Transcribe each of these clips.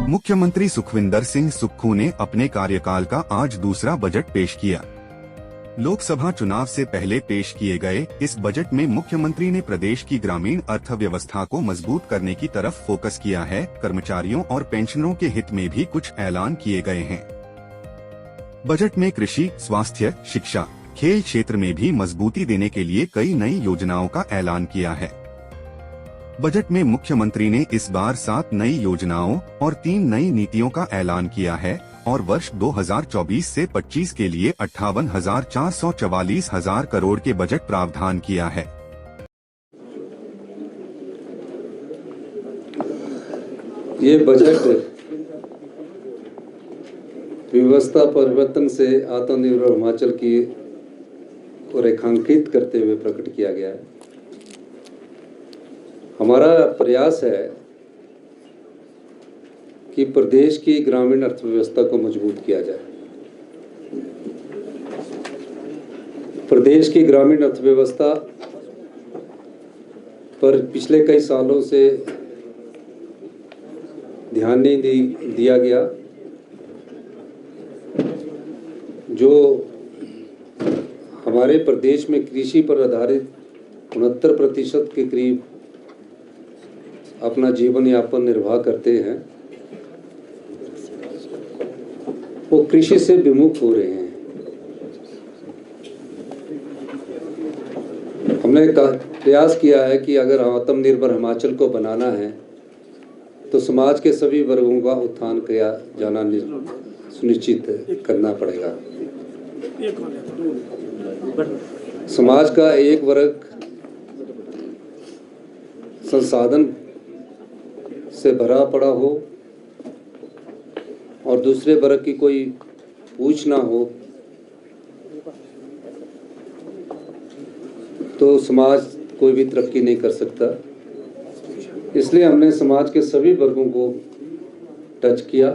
मुख्यमंत्री सुखविंदर सिंह सुक्खू ने अपने कार्यकाल का आज दूसरा बजट पेश किया। लोकसभा चुनाव से पहले पेश किए गए इस बजट में मुख्यमंत्री ने प्रदेश की ग्रामीण अर्थव्यवस्था को मजबूत करने की तरफ फोकस किया है। कर्मचारियों और पेंशनरों के हित में भी कुछ ऐलान किए गए हैं। बजट में कृषि, स्वास्थ्य, शिक्षा, खेल क्षेत्र में भी मजबूती देने के लिए कई नई योजनाओं का ऐलान किया है। बजट में मुख्यमंत्री ने इस बार 7 नई योजनाओं और 3 नई नीतियों का ऐलान किया है और वर्ष 2024 से 25 के लिए 58,444 करोड़ के बजट प्रावधान किया है। ये बजट व्यवस्था परिवर्तन से आत्मनिर्भर हिमाचल की को रेखांकित करते हुए प्रकट किया गया है। हमारा प्रयास है कि प्रदेश की ग्रामीण अर्थव्यवस्था को मजबूत किया जाए। प्रदेश की ग्रामीण अर्थव्यवस्था पर पिछले कई सालों से ध्यान नहीं दिया गया। जो हमारे प्रदेश में कृषि पर आधारित 69% के करीब अपना जीवन यापन निर्वाह करते हैं, वो कृषि से विमुख हो रहे हैं। हमने प्रयास किया है कि अगर आत्मनिर्भर हिमाचल को बनाना है तो समाज के सभी वर्गों का उत्थान किया जाना सुनिश्चित करना पड़ेगा। समाज का एक वर्ग संसाधन से भरा पड़ा हो और दूसरे वर्ग की कोई पूछ ना हो तो समाज कोई भी तरक्की नहीं कर सकता। इसलिए हमने समाज के सभी वर्गों को टच किया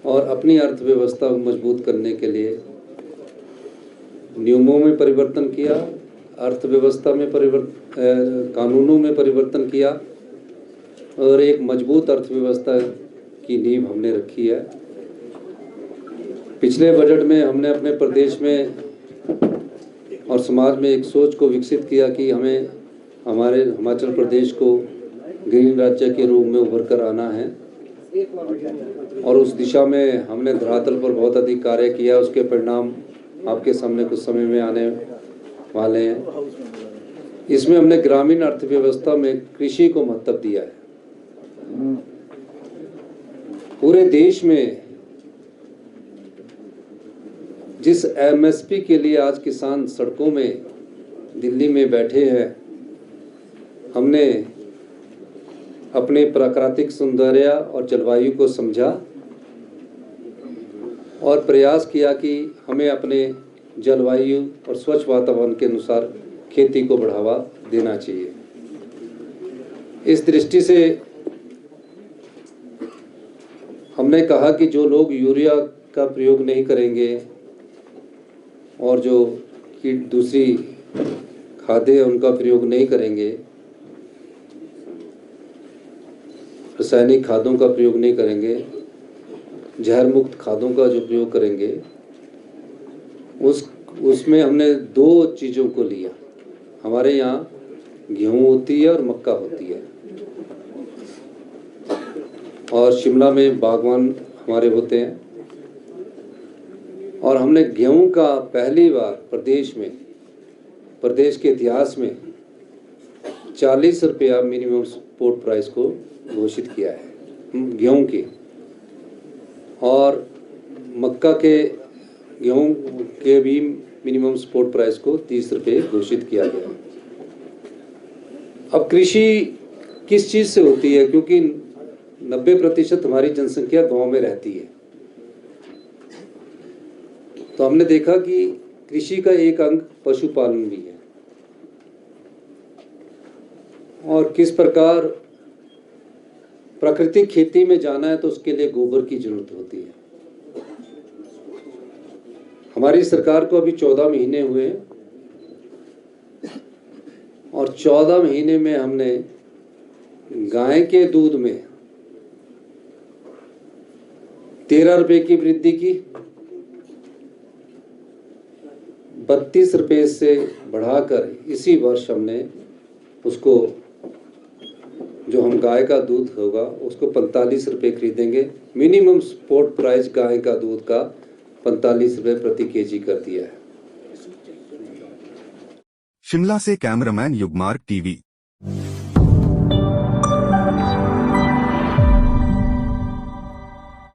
और अपनी अर्थव्यवस्था को मजबूत करने के लिए नियमों में परिवर्तन किया, अर्थव्यवस्था में कानूनों में परिवर्तन किया और एक मजबूत अर्थव्यवस्था की नींव हमने रखी है। पिछले बजट में हमने अपने प्रदेश में और समाज में एक सोच को विकसित किया कि हमें हमारे हिमाचल प्रदेश को ग्रीन राज्य के रूप में उभर कर आना है और उस दिशा में हमने धरातल पर बहुत अधिक कार्य किया। उसके परिणाम आपके सामने कुछ समय में आने वाले हैं। इसमें हमने ग्रामीण अर्थव्यवस्था में कृषि को महत्व दिया है। पूरे देश में जिस एमएसपी के लिए आज किसान सड़कों में दिल्ली में बैठे हैं, हमने अपने प्राकृतिक सौंदर्य और जलवायु को समझा और प्रयास किया कि हमें अपने जलवायु और स्वच्छ वातावरण के अनुसार खेती को बढ़ावा देना चाहिए। इस दृष्टि से हमने कहा कि जो लोग यूरिया का प्रयोग नहीं करेंगे और जो दूसरी खादें उनका प्रयोग नहीं करेंगे, रासायनिक खादों का प्रयोग नहीं करेंगे, जहर मुक्त खादों का जो प्रयोग करेंगे, उसमें हमने 2 चीज़ों को लिया। हमारे यहाँ गेहूँ होती है और मक्का होती है और शिमला में बागवान हमारे होते हैं और हमने गेहूं का पहली बार प्रदेश के इतिहास में 40 रुपया मिनिमम सपोर्ट प्राइस को घोषित किया है गेहूं की, और मक्का के गेहूं के भी मिनिमम सपोर्ट प्राइस को 30 रुपये घोषित किया गया। अब कृषि किस चीज़ से होती है, क्योंकि 90% हमारी जनसंख्या गांव में रहती है, तो हमने देखा कि कृषि का एक अंग पशुपालन भी है और किस प्रकार प्राकृतिक खेती में जाना है तो उसके लिए गोबर की जरूरत होती है। हमारी सरकार को अभी 14 महीने हुए और 14 महीने में हमने गाय के दूध में 13 रुपए की वृद्धि की, 32 रुपए से बढ़ाकर इसी वर्ष हमने उसको, जो हम गाय का दूध होगा उसको 45 रुपए खरीदेंगे। मिनिमम सपोर्ट प्राइस गाय का दूध का 45 रुपए प्रति केजी कर दिया है। शिमला से कैमरामैन युगमार्ग टीवी।